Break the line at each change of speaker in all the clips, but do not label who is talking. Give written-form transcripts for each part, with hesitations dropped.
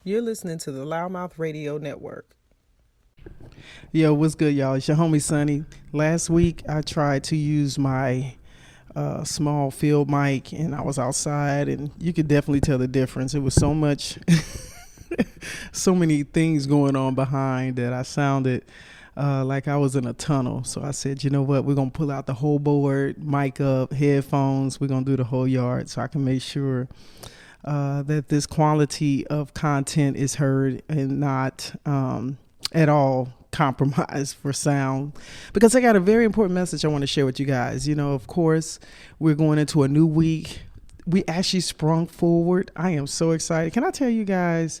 You're listening to the LouddMouth Radio Network.
Yo, what's good, y'all? It's your homie Sonny. Last week, I tried to use my small field mic, and I was outside, and you could definitely tell the difference. It was so much, so many things going on behind that I sounded like I was in a tunnel. So I said, you know what? We're going to pull out the whole board, mic up, headphones. We're going to do the whole yard so I can make sure that this quality of content is heard and not at all compromised for sound, because I got a very important message I want to share with you guys. You know, of course, we're going into a new week. We actually sprung forward. I am so excited. Can I tell you guys,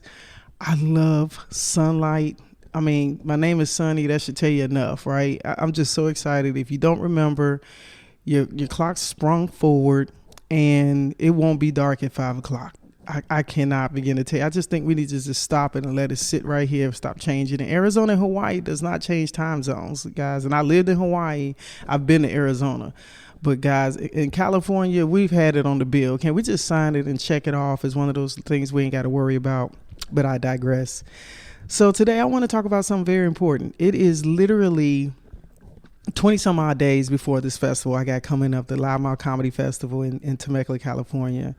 I love sunlight. I mean, my name is Sonny. That should tell you enough, right? I'm just so excited. If you don't remember, your clock sprung forward, and it won't be dark at 5 o'clock. I cannot begin to tell you. I just think we need to just stop it and let it sit right here, stop changing. And Arizona and Hawaii does not change time zones, guys. And I lived in Hawaii. I've been to Arizona. But, guys, in California, we've had it on the bill. Can we just sign it and check it off as one of those things we ain't got to worry about? But I digress. So today I want to talk about something very important. It is literally 20 some odd days before this festival I got coming up, the LouddMouth Comedy Festival in Temecula, California.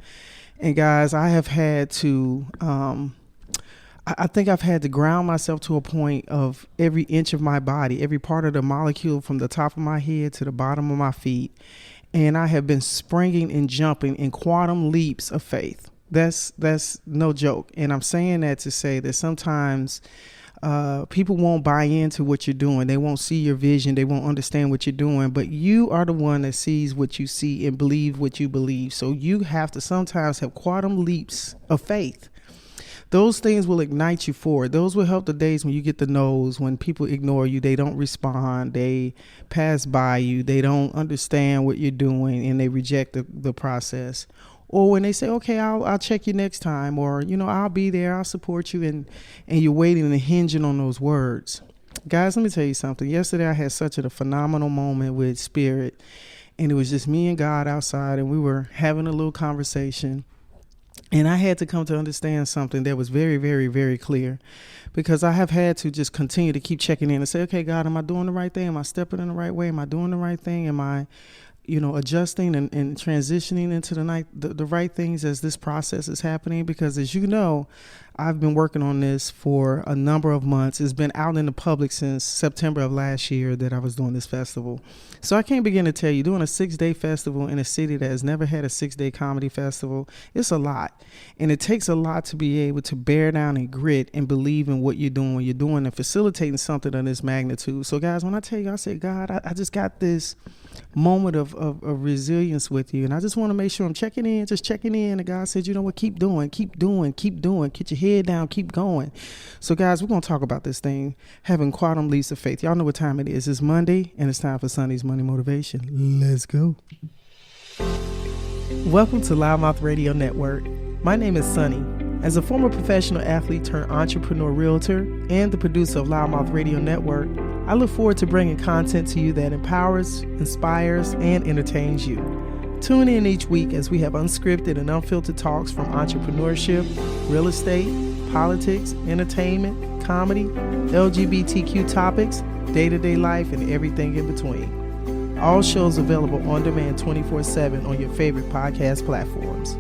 And guys, I have had to, I think I've had to ground myself to a point of every inch of my body, every part of the molecule from the top of my head to the bottom of my feet. And I have been springing and jumping in quantum leaps of faith. That's no joke. And I'm saying that to say that sometimes people won't buy into what you're doing. They won't see your vision. They won't understand what you're doing. But you are the one that sees what you see and believe what you believe. So you have to sometimes have quantum leaps of faith. Those things will ignite you forward. Those will help the days when you get the no's, when people ignore you, they don't respond, they pass by you, they don't understand what you're doing, and they reject the process. Or when they say, okay, I'll check you next time, or, you know, I'll be there, I'll support you, and you're waiting and hinging on those words. Guys, let me tell you something. Yesterday I had such a phenomenal moment with Spirit, and it was just me and God outside, and we were having a little conversation. And I had to come to understand something that was very, very, very clear, because I have had to just continue to keep checking in and say, okay, God, am I doing the right thing? Am I stepping in the right way? Am I doing the right thing? Am I adjusting and transitioning into the right things as this process is happening? Because as you know, I've been working on this for a number of months. It's been out in the public since September of last year that I was doing this festival. So I can't begin to tell you, doing a 6-day festival in a city that has never had a 6-day comedy festival, it's a lot. And it takes a lot to be able to bear down and grit and believe in what you're doing when you're doing and facilitating something of this magnitude. So guys, when I tell you, I say, God, I just got this moment of resilience with you, and I just want to make sure I'm checking in. And God said, you know what, keep doing, get your head down, keep going. So guys, we're going to talk about this thing, having quantum leaps of faith. Y'all know what time it is. It's Monday, and it's time for Sonny's Money Motivation. Let's go. Welcome to LouddMouth Radio Network. My name is Sonny. As a former professional athlete turned entrepreneur realtor and the producer of LouddMouth Radio Network, I look forward to bringing content to you that empowers, inspires, and entertains you. Tune in each week as we have unscripted and unfiltered talks from entrepreneurship, real estate, politics, entertainment, comedy, LGBTQ topics, day-to-day life, and everything in between. All shows available on demand 24/7 on your favorite podcast platforms.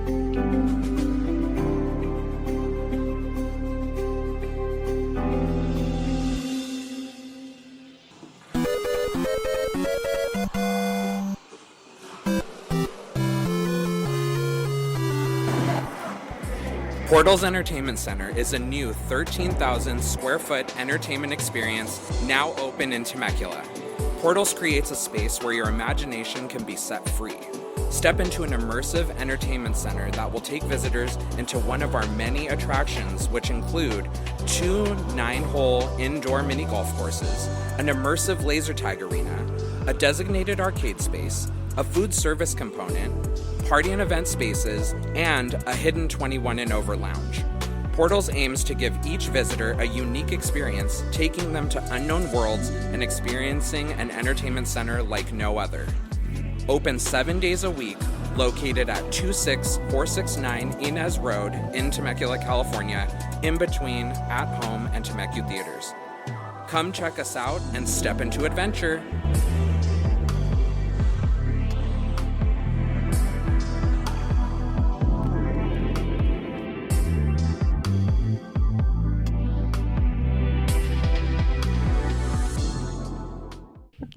Portals Entertainment Center is a new 13,000 square foot entertainment experience now open in Temecula. Portals creates a space where your imagination can be set free. Step into an immersive entertainment center that will take visitors into one of our many attractions, which include 2 9-hole indoor mini golf courses, an immersive laser tag arena, a designated arcade space, a food service component, party and event spaces, and a hidden 21 and over lounge. Portals aims to give each visitor a unique experience, taking them to unknown worlds and experiencing an entertainment center like no other. Open 7 days a week, located at 26469 Inez Road in Temecula, California, in between At Home and Temecula Theaters. Come check us out and step into adventure.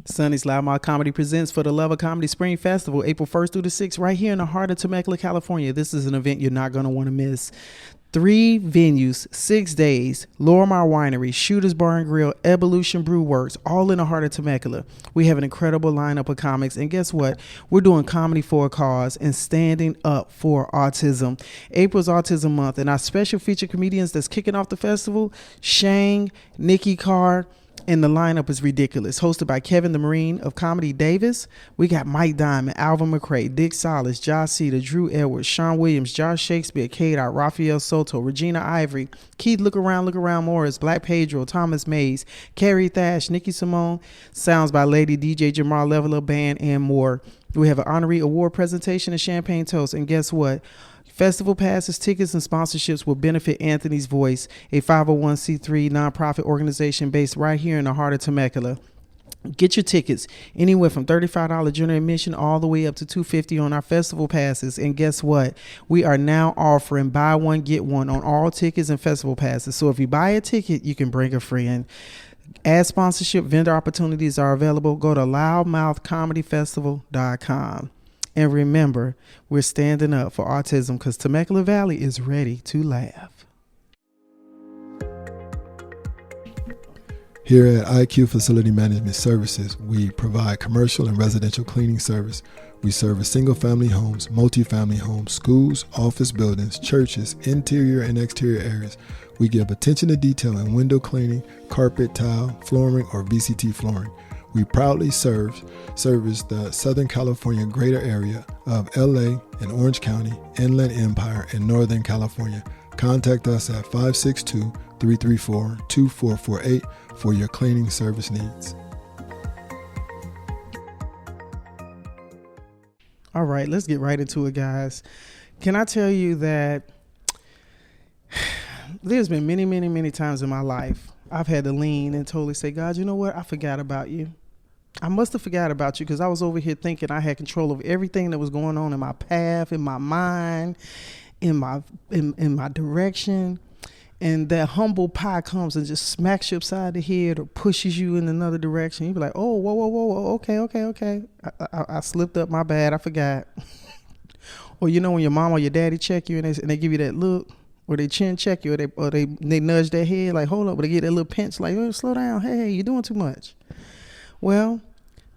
Sonny's LouddMouth Comedy presents For the Love of Comedy Spring Festival, April 1st through the 6th, right here in the heart of Temecula, California. This is an event you're not going to want to miss. 3 venues, 6 days, LouddMouth Winery, Shooter's Bar and Grill, Evolution Brew Works, all in the heart of Temecula. We have an incredible lineup of comics, and guess what? We're doing comedy for a cause and standing up for autism. April's Autism Month, and our special feature comedians that's kicking off the festival, Shang, Nikki Carr, and the lineup is ridiculous. Hosted by Kevin the Marine of Comedy Davis. We got Mike Diamond, Alvin McRae, Dick Solis, Josh Cedar, Drew Edwards, Sean Williams, Josh Shakespeare, K-Dot, Raphael Soto, Regina Ivory, Keith Look Around Morris, Black Pedro, Thomas Mays, Carrie Thash, Nikki Simone, Sounds by Lady DJ Jamar Level Up Band, and more. We have an honorary award presentation and champagne toast. And guess what? Festival passes, tickets, and sponsorships will benefit Anthony's Voice, a 501c3 nonprofit organization based right here in the heart of Temecula. Get your tickets anywhere from $35 general admission all the way up to $250 on our festival passes. And guess what? We are now offering buy one, get one on all tickets and festival passes. So if you buy a ticket, you can bring a friend. Ad sponsorship, vendor opportunities are available. Go to LouddMouthComedyFestival.com. And remember, we're standing up for autism because Temecula Valley is ready to laugh.
Here at IQ Facility Management Services, we provide commercial and residential cleaning service. We service single-family homes, multi-family homes, schools, office buildings, churches, interior and exterior areas. We give attention to detail in window cleaning, carpet, tile, flooring, or VCT flooring. We proudly service the Southern California greater area of LA and Orange County, Inland Empire, and Northern California. Contact us at 562-334-2448 for your cleaning service needs.
All right, let's get right into it, guys. Can I tell you that there's been many, many, many times in my life I've had to lean and totally say, God, you know what? I forgot about you. I must have forgot about you because I was over here thinking I had control of everything that was going on in my path, in my mind, in my direction. And that humble pie comes and just smacks you upside the head or pushes you in another direction. You'd be like, oh, whoa, okay. I slipped up, my bad, I forgot. Or you know when your mom or your daddy check you and they give you that look, or they chin check you, or they nudge their head like, hold up, or they get that little pinch like, oh, slow down, hey, you're doing too much. Well,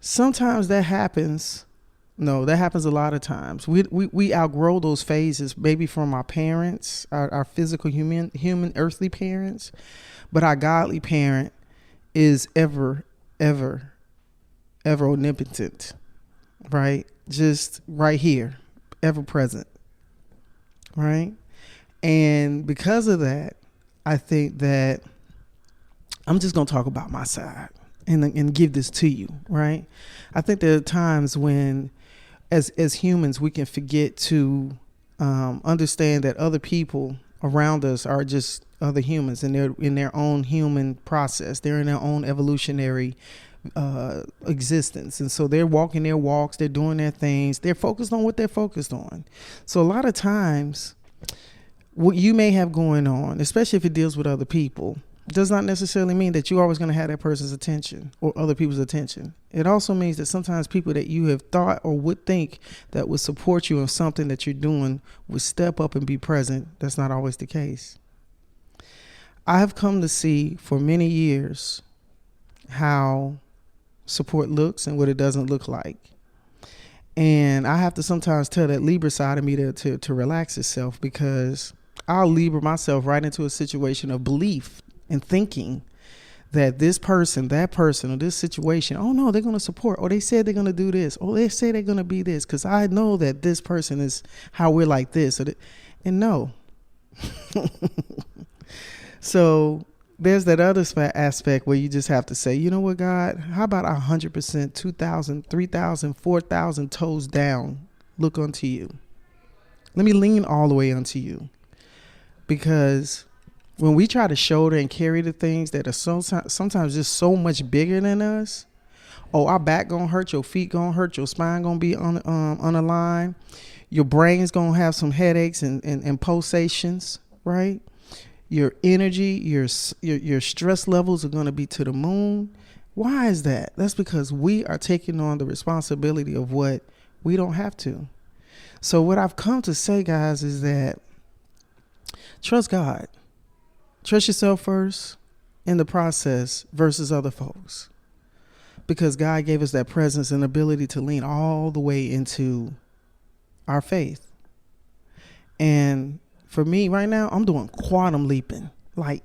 sometimes that happens. No, that happens a lot of times. We outgrow those phases, maybe from our parents, our physical human earthly parents, but our godly parent is ever omnipotent, right? Just right here, ever present, right? And because of that, I think that I'm just going to talk about my side. And give this to you, right? I think there are times when, as humans, we can forget to understand that other people around us are just other humans, and they're in their own human process. They're in their own evolutionary existence, and so they're walking their walks. They're doing their things. They're focused on what they're focused on. So a lot of times, what you may have going on, especially if it deals with other people, does not necessarily mean that you're always going to have that person's attention or other people's attention. It also means that sometimes people that you have thought or would think that would support you in something that you're doing would step up and be present. That's not always the case. I have come to see for many years how support looks and what it doesn't look like. And I have to sometimes tell that Libra side of me to relax itself, because I'll Libra myself right into a situation of belief and thinking that this person, that person, or this situation, oh no, they're going to support, or they said they're going to do this, or they say they're going to be this, because I know that this person is how we're like this. And no. So there's that other aspect where you just have to say, you know what, God, how about 100%, 2,000, 3,000, 4,000 toes down, look unto you. Let me lean all the way unto you. Because when we try to shoulder and carry the things that are sometimes just so much bigger than us, oh, our back gonna hurt, your feet gonna hurt, your spine gonna be on a line, your brain's gonna have some headaches and pulsations, right? Your energy, your stress levels are gonna be to the moon. Why is that? That's because we are taking on the responsibility of what we don't have to. So what I've come to say, guys, is that trust God. Trust yourself first in the process versus other folks. Because God gave us that presence and ability to lean all the way into our faith. And for me right now, I'm doing quantum leaping. Like,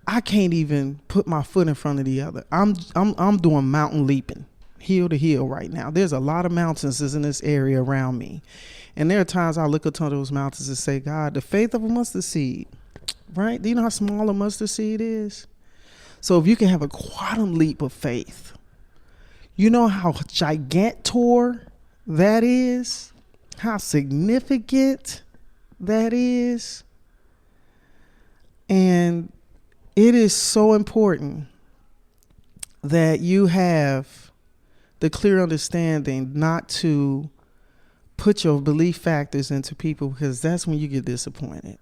I can't even put my foot in front of the other. I'm doing mountain leaping, hill to hill right now. There's a lot of mountains in this area around me. And there are times I look up to those mountains and say, God, the faith of a mustard seed, right? Do you know how small a mustard seed is? So if you can have a quantum leap of faith, you know how gigantor that is? How significant that is? And it is so important that you have the clear understanding not to put your belief factors into people, because that's when you get disappointed.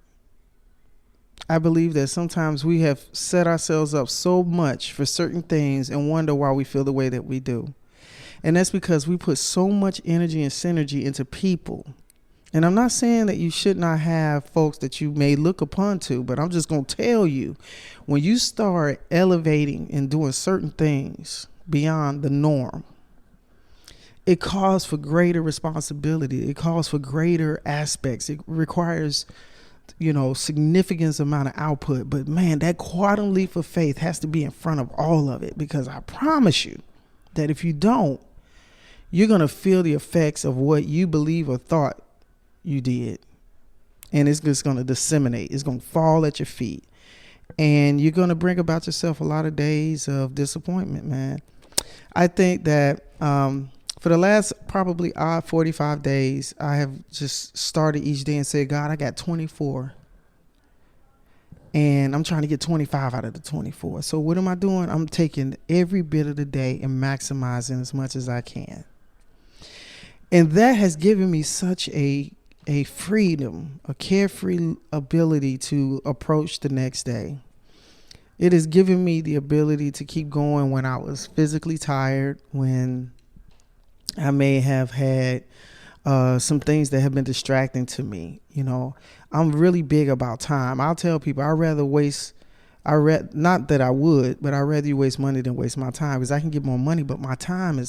I believe that sometimes we have set ourselves up so much for certain things and wonder why we feel the way that we do. And that's because we put so much energy and synergy into people. And I'm not saying that you should not have folks that you may look upon to, but I'm just going to tell you, when you start elevating and doing certain things beyond the norm, it calls for greater responsibility. It calls for greater aspects. It requires, significant amount of output. But man, that quantum leap of faith has to be in front of all of it, because I promise you that if you don't, you're going to feel the effects of what you believe or thought you did. And it's just going to disseminate. It's going to fall at your feet. And you're going to bring about yourself a lot of days of disappointment, man. I think that for the last probably 45 days, I have just started each day and said, God, I got 24. And I'm trying to get 25 out of the 24. So what am I doing? I'm taking every bit of the day and maximizing as much as I can. And that has given me such a freedom, a carefree ability to approach the next day. It has given me the ability to keep going when I was physically tired, when I may have had some things that have been distracting to me. I'm really big about time. I'll tell people not that I would, but I'd rather you waste money than waste my time, because I can get more money, but my time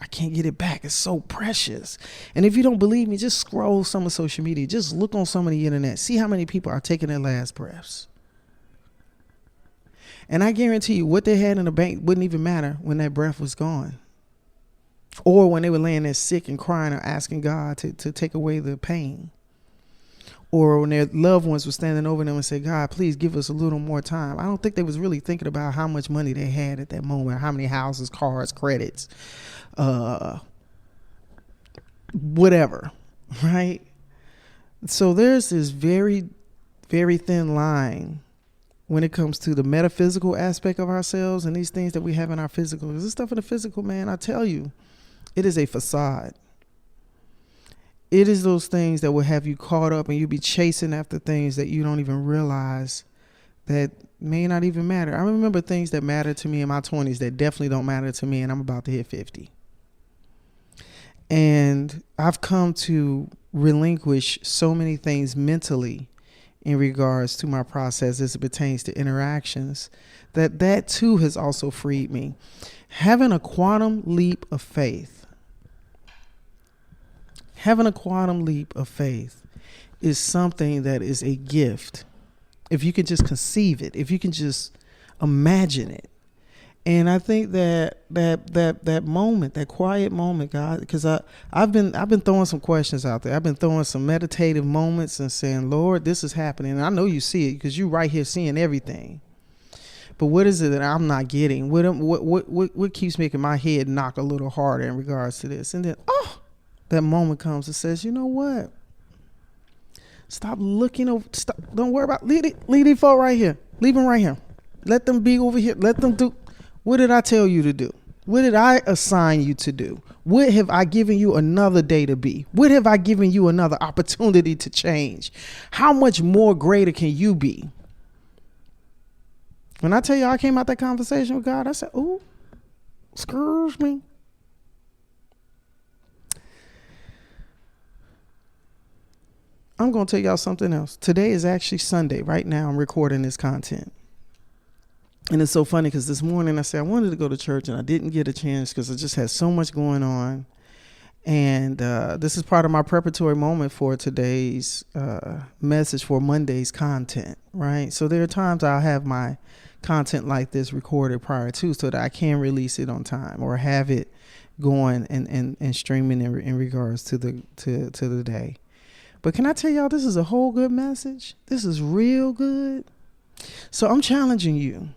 I can't get it back. It's so precious. And if you don't believe me, just scroll some of social media. Just look on some of the internet. See how many people are taking their last breaths. And I guarantee you, what they had in the bank wouldn't even matter when that breath was gone. Or when they were laying there sick and crying or asking God to take away the pain. Or when their loved ones were standing over them and say, God, please give us a little more time. I don't think they was really thinking about how much money they had at that moment, how many houses, cars, credits, whatever, right? So there's this very, very thin line when it comes to the metaphysical aspect of ourselves and these things that we have in our physical. This stuff in the physical, man, I tell you, it is a facade. It is those things that will have you caught up and you'll be chasing after things that you don't even realize that may not even matter. I remember things that mattered to me in my 20s that definitely don't matter to me, and I'm about to hit 50. And I've come to relinquish so many things mentally in regards to my process as it pertains to interactions, that too has also freed me. Having a quantum leap of faith is something that is a gift. If you can just conceive it, if you can just imagine it. And I think that moment, that quiet moment, God, because I've been throwing some questions out there. I've been throwing some meditative moments and saying, Lord, this is happening. And I know you see it because you're right here seeing everything. But what is it that I'm not getting? What keeps making my head knock a little harder in regards to this? And then, that moment comes and says, you know what? Stop looking over. Stop. Don't worry about. Leave these folk right here. Leave them right here. Let them be over here. Let them do. What did I tell you to do? What did I assign you to do? What have I given you another day to be? What have I given you another opportunity to change? How much more greater can you be? When I tell you I came out that conversation with God, I said, ooh, excuse me. I'm going to tell y'all something else. Today is actually Sunday. Right now I'm recording this content. And it's so funny because this morning I said I wanted to go to church and I didn't get a chance because I just had so much going on. And this is part of my preparatory moment for today's message for Monday's content, right? So there are times I'll have my content like this recorded prior to so that I can release it on time or have it going and streaming in regards to the day. But can I tell y'all, this is a whole good message. This is real good. So I'm challenging you.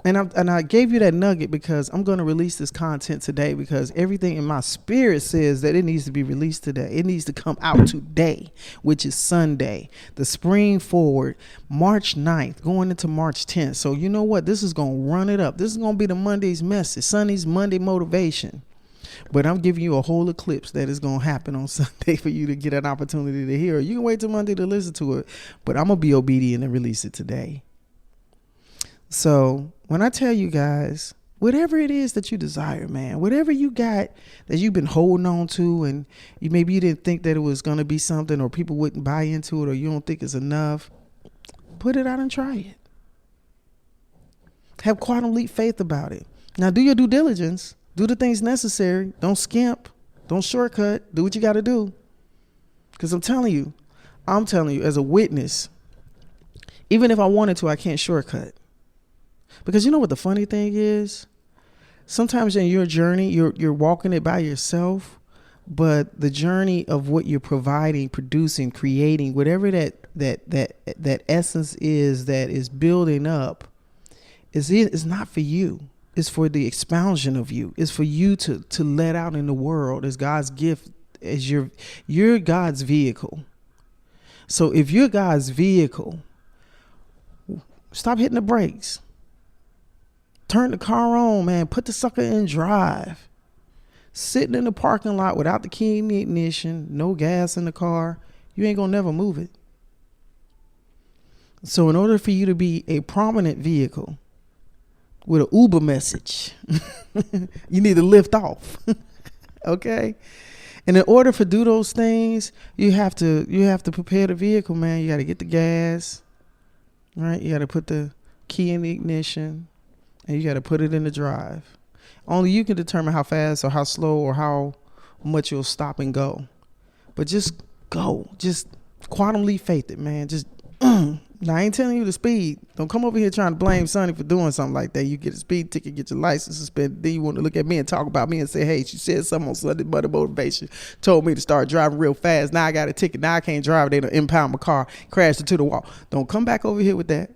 And I gave you that nugget because I'm going to release this content today because everything in my spirit says that it needs to be released today. It needs to come out today, which is Sunday, the spring forward, March 9th, going into March 10th. So you know what? This is going to run it up. This is going to be the Monday's message, Sonny's Monday motivation. But I'm giving you a whole eclipse that is going to happen on Sunday for you to get an opportunity to hear it. You can wait till Monday to listen to it, but I'm going to be obedient and release it today. So when I tell you guys, whatever it is that you desire, man, whatever you got that you've been holding on to and maybe you didn't think that it was going to be something or people wouldn't buy into it or you don't think it's enough, put it out and try it. Have quantum leap faith about it. Now do your due diligence. Do the things necessary. Don't skimp. Don't shortcut. Do what you got to do. Because I'm telling you as a witness, even if I wanted to, I can't shortcut. Because you know what the funny thing is? Sometimes in your journey, you're walking it by yourself, but the journey of what you're providing, producing, creating, whatever that essence is that is building up, is not for you. It's for the expansion of you. It's for you to let out in the world as God's gift, as you're God's vehicle. So if you're God's vehicle, stop hitting the brakes. Turn the car on, man. Put the sucker in drive. Sitting in the parking lot without the key in the ignition, no gas in the car, you ain't gonna never move it. So in order for you to be a prominent vehicle with an Uber message, you need to lift off. Okay? And in order to do those things, you have to prepare the vehicle, man. You got to get the gas, right? You got to put the key in the ignition. And you got to put it in the drive. Only you can determine how fast or how slow or how much you'll stop and go. But just go. Just quantum leap faith it, man. Just, now I ain't telling you the speed. Don't come over here trying to blame Sonny for doing something like that. You get a speed ticket, get your license suspended. Then you want to look at me and talk about me and say, hey, she said something on Sunday Monday motivation. Told me to start driving real fast. Now I got a ticket. Now I can't drive. They done impound my car. Crashed into the wall. Don't come back over here with that.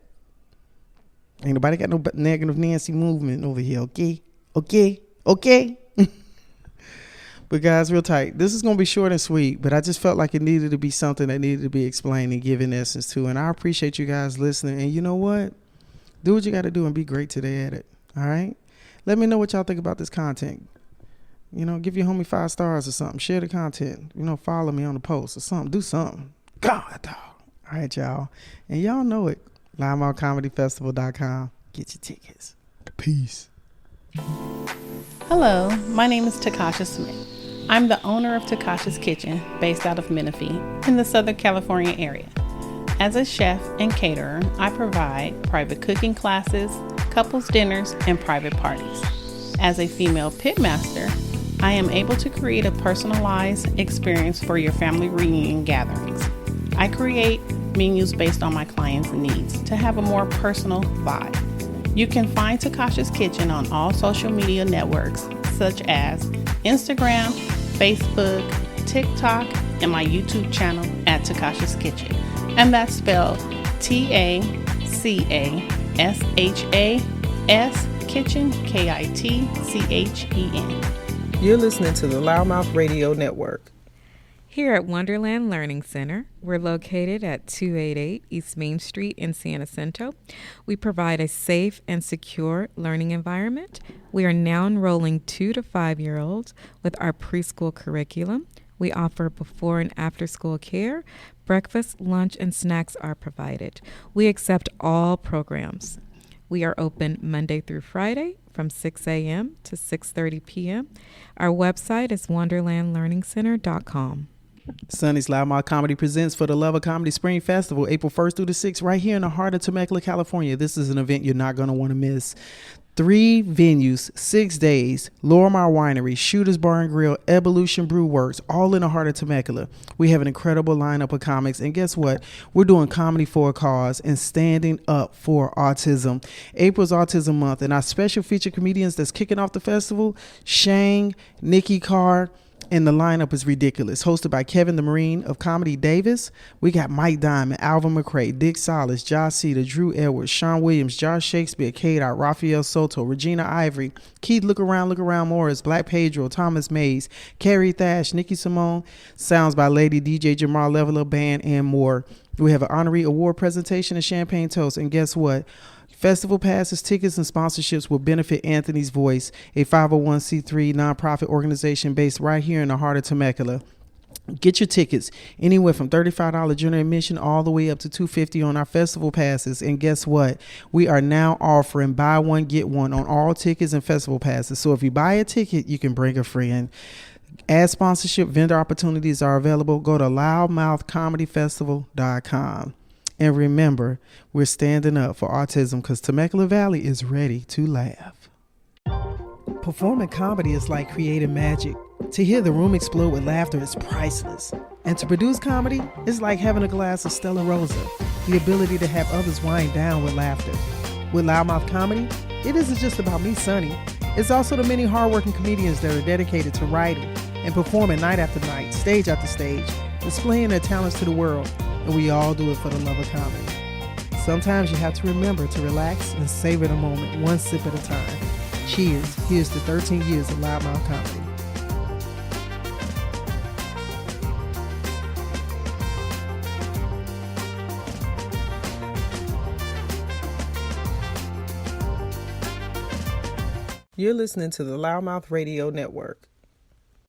Ain't nobody got no negative Nancy movement over here, okay? But guys, real tight. This is going to be short and sweet, but I just felt like it needed to be something that needed to be explained and given essence to. And I appreciate you guys listening. And you know what? Do what you got to do and be great today at it, all right? Let me know what y'all think about this content. You know, give your homie 5 stars or something. Share the content. You know, follow me on the post or something. Do something. God, dog. All right, y'all. And y'all know it. LouddMouthComedyFestival.com. Get your tickets.
Peace.
Hello, my name is Takasha Smith. I'm the owner of Takasha's Kitchen, based out of Menifee, in the Southern California area. As a chef and caterer, I provide private cooking classes, couples dinners, and private parties. As a female pitmaster, I am able to create a personalized experience for your family reunion gatherings. I create menus based on my clients' needs to have a more personal vibe. You can find Takasha's Kitchen on all social media networks such as Instagram, Facebook, TikTok, and my YouTube channel at Takasha's Kitchen. And that's spelled TACASHA's SHAS Kitchen, KITCHEN.
You're listening to the LouddMouth Radio Network.
Here at Wonderland Learning Center, we're located at 288 East Main Street in San Jacinto. We provide a safe and secure learning environment. We are now enrolling 2 to 5-year-olds with our preschool curriculum. We offer before and after school care. Breakfast, lunch, and snacks are provided. We accept all programs. We are open Monday through Friday from 6 a.m. to 6:30 p.m. Our website is wonderlandlearningcenter.com.
Sonny's LouddMouth Comedy presents For the Love of Comedy Spring Festival, April 1st through the 6th, right here in the heart of Temecula, California. This is an event you're not going to want to miss. 3 venues, 6 days, Lorimar Winery, Shooter's Bar and Grill, Evolution Brew Works, all in the heart of Temecula. We have an incredible lineup of comics, and guess what? We're doing comedy for a cause and standing up for autism. April's Autism Month, and our special feature comedians that's kicking off the festival, Shang, Nikki Carr, and the lineup is ridiculous. Hosted by Kevin the Marine of Comedy Davis. We got Mike Diamond, Alvin McRae, Dick Salas, Josh Cedar, Drew Edwards, Sean Williams, Josh Shakespeare, K-Dot, Raphael Soto, Regina Ivory, Keith Look Around Morris, Black Pedro, Thomas Mays, Carrie Thash, Nikki Simone, sounds by Lady DJ Jamar Level Up Band, and more. We have an honorary award presentation and champagne toast. And guess what? Festival passes, tickets, and sponsorships will benefit Anthony's Voice, a 501c3 nonprofit organization based right here in the heart of Temecula. Get your tickets anywhere from $35 general admission all the way up to $250 on our festival passes. And guess what? We are now offering buy one, get one on all tickets and festival passes. So if you buy a ticket, you can bring a friend. Ad sponsorship, vendor opportunities are available. Go to LouddMouthComedyFestival.com. And remember, we're standing up for autism because Temecula Valley is ready to laugh. Performing comedy is like creating magic. To hear the room explode with laughter is priceless. And to produce comedy is like having a glass of Stella Rosa, the ability to have others wind down with laughter. With LouddMouth Comedy, it isn't just about me, Sonny. It's also the many hardworking comedians that are dedicated to writing and performing night after night, stage after stage, displaying their talents to the world. And we all do it for the love of comedy. Sometimes you have to remember to relax and savor the moment, one sip at a time. Cheers. Here's to 13 years of LouddMouth Comedy.
You're listening to the LouddMouth Radio Network.